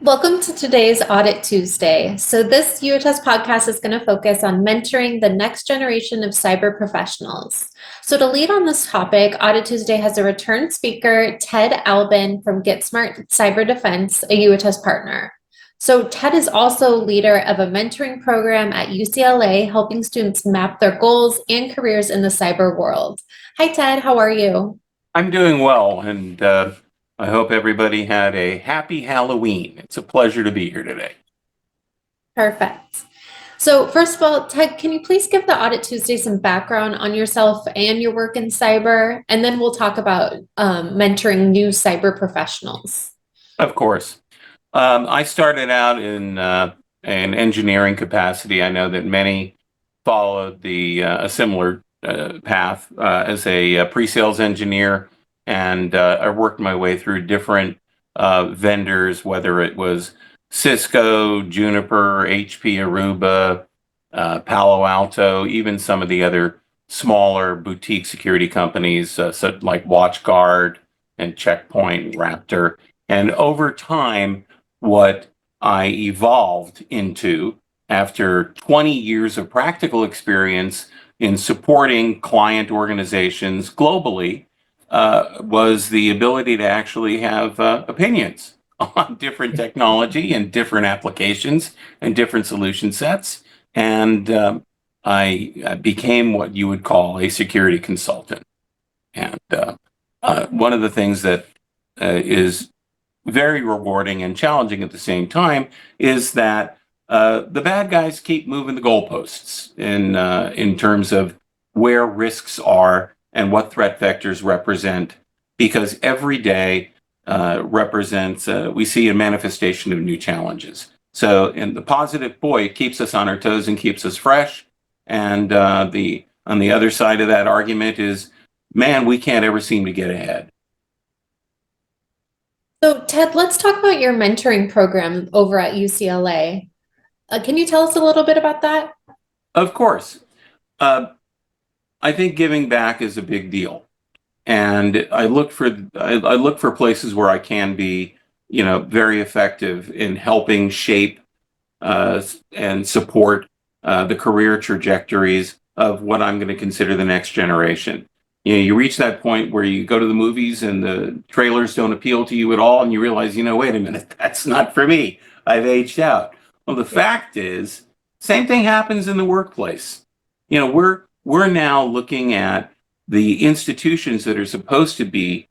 Welcome to today's Audit Tuesday. So, this UAttest podcast is going to focus on mentoring the next generation of cyber professionals. So, to lead on this topic, Audit Tuesday has a return speaker, Ted Alben from GetSmart Cyber Defense, a UAttest partner. So, Ted is also leader of a mentoring program at UCLA, helping students map their goals and careers in the cyber world. Hi, Ted. How are you? I'm doing well, and I hope everybody had a happy Halloween. It's a pleasure to be here today. Perfect. So, first of all, Ted, can you please give the Audit Tuesday some background on yourself and your work in cyber? And then we'll talk about mentoring new cyber professionals. Of course, I started out in an engineering capacity. I know that many followed a similar path as a pre-sales engineer, and I worked my way through different vendors, whether it was Cisco, Juniper, HP, Aruba, Palo Alto, even some of the other smaller boutique security companies, like WatchGuard and Checkpoint, Raptor. And over time, what I evolved into after 20 years of practical experience in supporting client organizations globally was the ability to actually have opinions on different technology and different applications and different solution sets. And I became what you would call a security consultant. And one of the things that is very rewarding and challenging at the same time is that the bad guys keep moving the goalposts in terms of where risks are and what threat vectors represent, because every day represents we see a manifestation of new challenges. So, in the positive, boy, it keeps us on our toes and keeps us fresh. And the on the other side of that argument is, man, we can't ever seem to get ahead. So, Ted, let's talk about your mentoring program over at UCLA. Can you tell us a little bit about that? Of course. Uh, I think giving back is a big deal, and I look for places where I can be, very effective in helping shape and support the career trajectories of what I'm going to consider the next generation. You reach that point where you go to the movies and the trailers don't appeal to you at all, and you realize, wait a minute, that's not for me. I've aged out. Well, the fact is, same thing happens in the workplace. We're now looking at the institutions that are supposed to be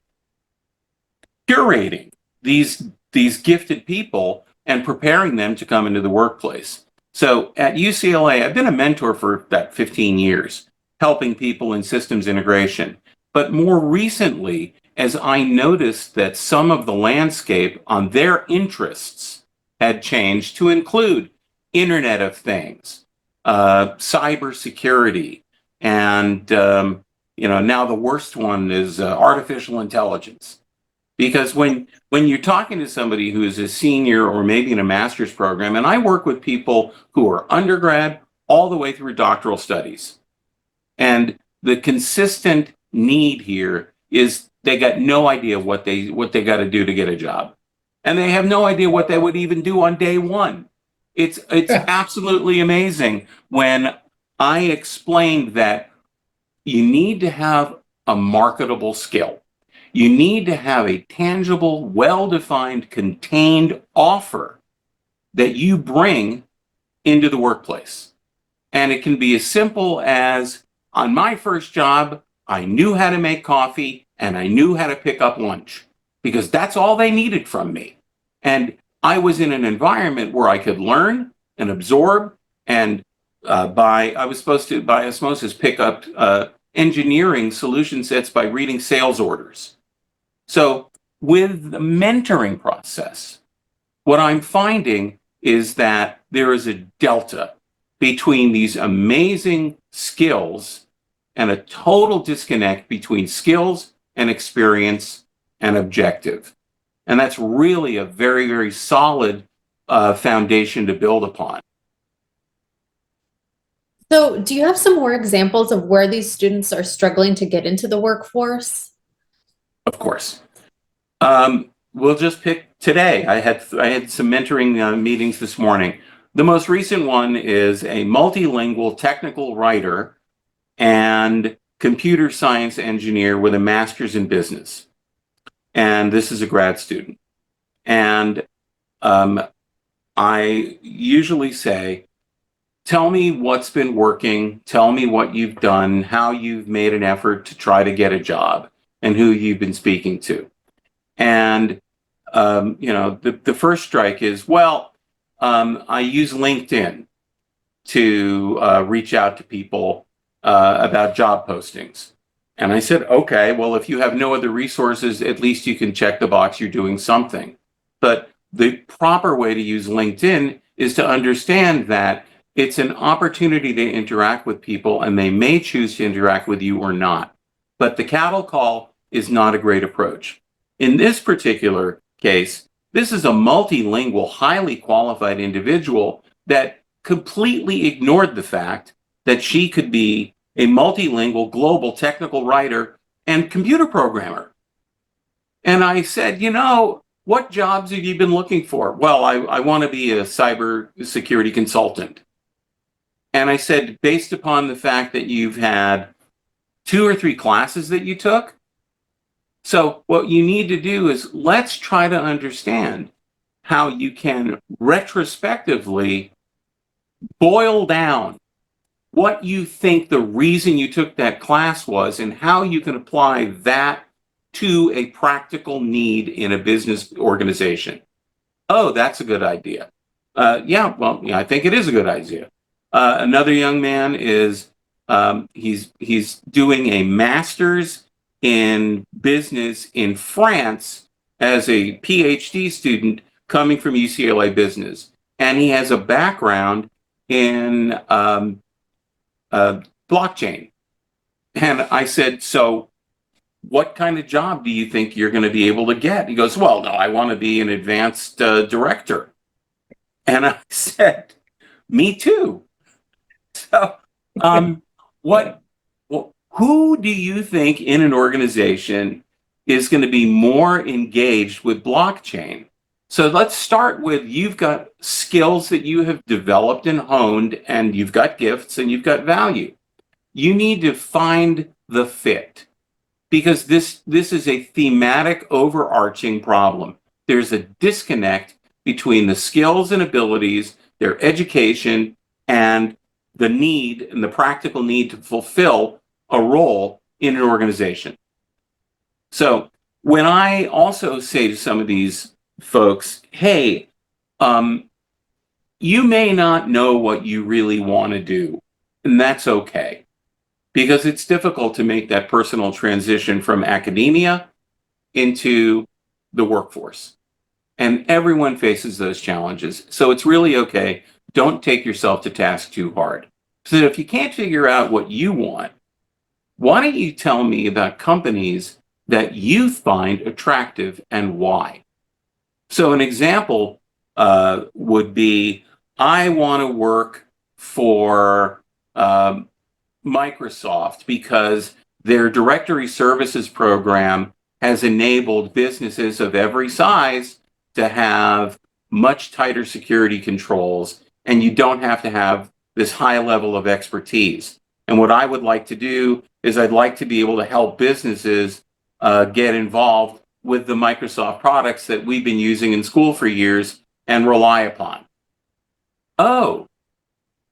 curating these gifted people and preparing them to come into the workplace. So at UCLA, I've been a mentor for that 15 years, helping people in systems integration. But more recently, as I noticed that some of the landscape on their interests had changed to include Internet of Things, cybersecurity, and now the worst one is artificial intelligence. Because when you're talking to somebody who is a senior or maybe in a master's program, and I work with people who are undergrad all the way through doctoral studies, and the consistent need here is they got no idea what they got to do to get a job, and they have no idea what they would even do on day one. It's absolutely amazing when I explained that you need to have a marketable skill. You need to have a tangible, well-defined, contained offer that you bring into the workplace. And it can be as simple as, on my first job, I knew how to make coffee and I knew how to pick up lunch, because that's all they needed from me. And I was in an environment where I could learn and absorb, and I was supposed to, by osmosis, pick up engineering solution sets by reading sales orders. So with the mentoring process, what I'm finding is that there is a delta between these amazing skills and a total disconnect between skills and experience and objective. And that's really a very, very solid foundation to build upon. So, do you have some more examples of where these students are struggling to get into the workforce? Of course. We'll just pick today I had some mentoring meetings this morning. The most recent one is a multilingual technical writer and computer science engineer with a master's in business. And this is a grad student. And I usually say, tell me what's been working, tell me what you've done, how you've made an effort to try to get a job, and who you've been speaking to. And, the first strike is, well, I use LinkedIn to reach out to people about job postings. And I said, okay, well, if you have no other resources, at least you can check the box, you're doing something. But the proper way to use LinkedIn is to understand that it's an opportunity to interact with people, and they may choose to interact with you or not. But the cattle call is not a great approach. In this particular case, this is a multilingual, highly qualified individual that completely ignored the fact that she could be a multilingual global technical writer and computer programmer. And I said, what jobs have you been looking for? Well, I want to be a cyber security consultant. And I said, based upon the fact that you've had 2 or 3 classes that you took, so what you need to do is let's try to understand how you can retrospectively boil down what you think the reason you took that class was and how you can apply that to a practical need in a business organization. Oh, that's a good idea. I think it is a good idea. Another young man is he's doing a master's in business in France as a PhD student coming from UCLA business, and he has a background in blockchain. And I said, so what kind of job do you think you're going to be able to get? He goes, well, no, I want to be an advanced director. And I said, me too. So who do you think in an organization is going to be more engaged with blockchain? So let's start with, you've got skills that you have developed and honed, and you've got gifts and you've got value. You need to find the fit, because this is a thematic overarching problem. There's a disconnect between the skills and abilities, their education, and the need and the practical need to fulfill a role in an organization. So when I also say to some of these folks, hey, you may not know what you really want to do, and that's okay, because it's difficult to make that personal transition from academia into the workforce. And everyone faces those challenges. So it's really okay. Don't take yourself to task too hard. So if you can't figure out what you want, why don't you tell me about companies that you find attractive and why? So an example would be, I want to work for Microsoft because their directory services program has enabled businesses of every size to have much tighter security controls, and you don't have to have this high level of expertise. And what I would like to do is I'd like to be able to help businesses get involved with the Microsoft products that we've been using in school for years and rely upon. Oh,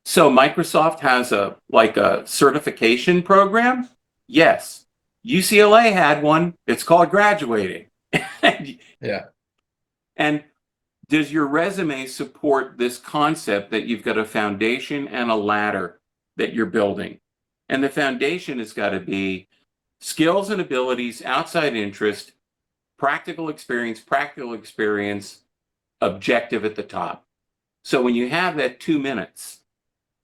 so Microsoft has a certification program? Yes. UCLA had one. It's called graduating. Yeah. And does your resume support this concept that you've got a foundation and a ladder that you're building? And the foundation has got to be skills and abilities, outside interest, practical experience, objective at the top. So when you have that 2 minutes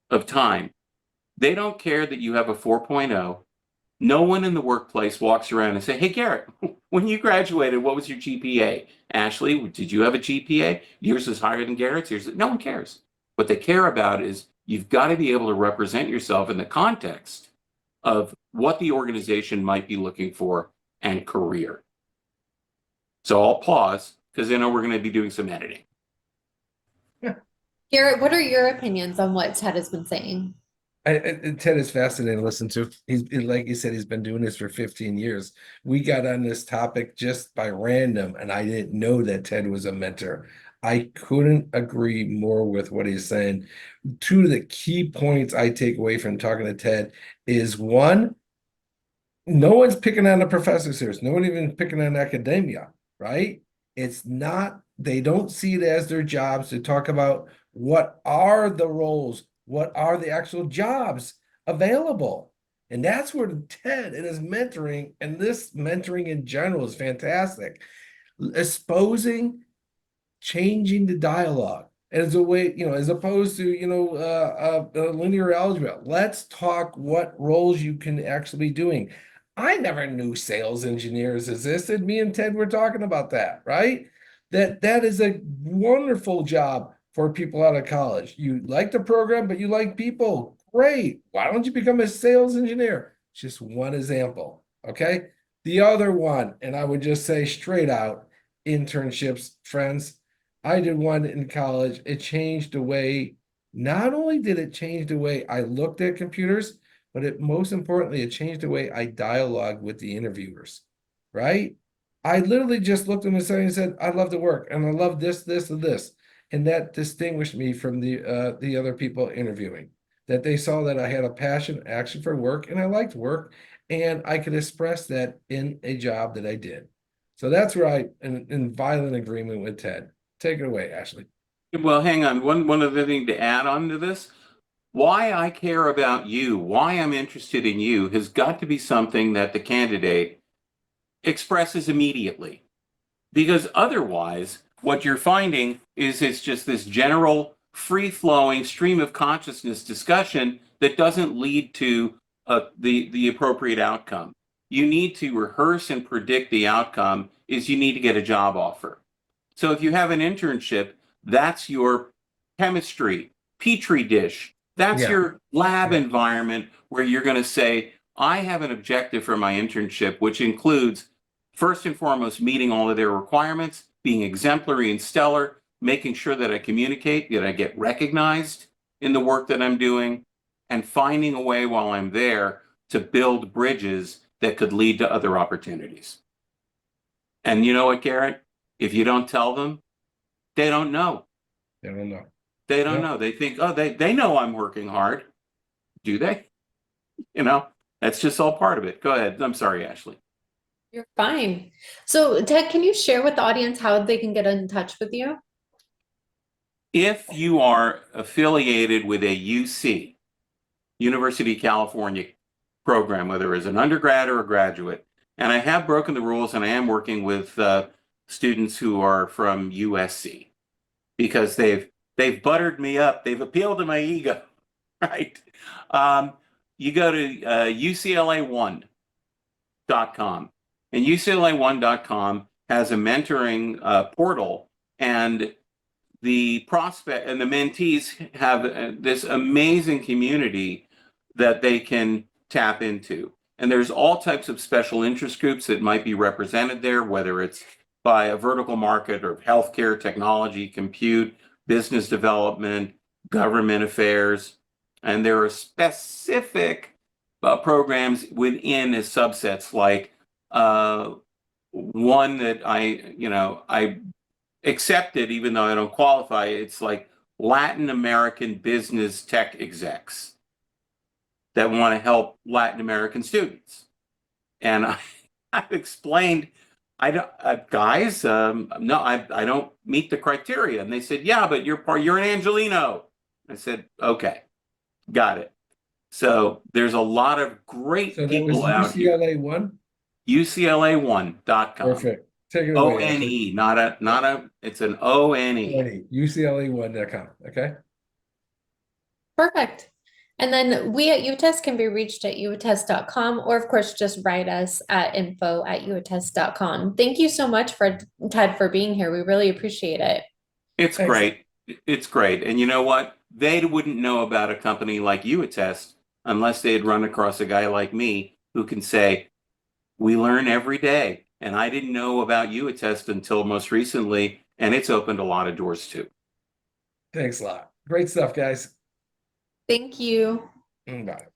of time, they don't care that you have a 4.0. No one in the workplace walks around and say, hey, Garrett, when you graduated, what was your GPA? Ashley, did you have a GPA? Yours is higher than Garrett's. No one cares. What they care about is you've got to be able to represent yourself in the context of what the organization might be looking for and career. So I'll pause because they know we're going to be doing some editing. Garrett, what are your opinions on what Ted has been saying? Ted is fascinating to listen to. Like you said, he's been doing this for 15 years. We got on this topic just by random, and I didn't know that Ted was a mentor. I couldn't agree more with what he's saying. Two of the key points I take away from talking to Ted is one, no one's picking on the professors here. No one even picking on academia, right? It's not, they don't see it as their jobs to talk about what are the roles, what are the actual jobs available. And that's where Ted and his mentoring, and this mentoring in general, is fantastic. Exposing, changing the dialogue as a way, as opposed to, linear algebra. Let's talk what roles you can actually be doing. I never knew sales engineers existed. Me and Ted were talking about that, right? That is a wonderful job for people out of college. You like the program, but you like people. Great. Why don't you become a sales engineer? Just one example. Okay. The other one, and I would just say straight out, internships, friends. I did one in college. It changed the way, not only did it change the way I looked at computers, but most importantly, it changed the way I dialogue with the interviewers, right? I literally just looked at them and said, I love to work and I love this, this, and this. And that distinguished me from the other people interviewing, that they saw that I had a passion, action for work, and I liked work, and I could express that in a job that I did. So that's where I'm in violent agreement with Ted. Take it away, Ashley. Well, hang on. One other thing to add on to this. Why I care about you, why I'm interested in you, has got to be something that the candidate expresses immediately. Because otherwise, what you're finding is it's just this general, free-flowing stream of consciousness discussion that doesn't lead to the appropriate outcome. You need to rehearse and predict the outcome is you need to get a job offer. So if you have an internship, that's your chemistry, petri dish. That's your lab environment where you're going to say, I have an objective for my internship, which includes, first and foremost, meeting all of their requirements, being exemplary and stellar, making sure that I communicate, that I get recognized in the work that I'm doing, and finding a way while I'm there to build bridges that could lead to other opportunities. And you know what, Garrett? If you don't tell them, they don't know. They don't know. They don't know. They think, oh, they know I'm working hard. Do they? That's just all part of it. Go ahead. I'm sorry, Ashley. You're fine. So, Ted, can you share with the audience how they can get in touch with you? If you are affiliated with a UC, University of California program, whether as an undergrad or a graduate, and I have broken the rules and I am working with students who are from USC because they've buttered me up. They've appealed to my ego, right? You go to UCLA1.com, and UCLA1.com has a mentoring portal, and the prospect and the mentees have this amazing community that they can tap into. And there's all types of special interest groups that might be represented there, whether it's by a vertical market or healthcare, technology, compute, business development, government affairs. And there are specific programs within as subsets, like one that I accepted, even though I don't qualify. It's like Latin American business tech execs that want to help Latin American students. And I've explained, I don't, guys, no, I don't meet the criteria. And they said, yeah, but you're an Angelino. I said, okay, got it. So there's a lot of great people out here. UCLA1? UCLA1.com. Perfect. Take it away. O-N-E, not a, it's an O-N-E. UCLA1.com. Okay. Perfect. And then we at YouAttest can be reached at youattest.com, or of course, just write us at info@youattest.com. Thank you so much Ted for being here. We really appreciate it. It's great. It's great. And you know what? They wouldn't know about a company like YouAttest unless they had run across a guy like me who can say, we learn every day. And I didn't know about YouAttest until most recently, and it's opened a lot of doors too. Thanks a lot. Great stuff, guys. Thank you. Bye.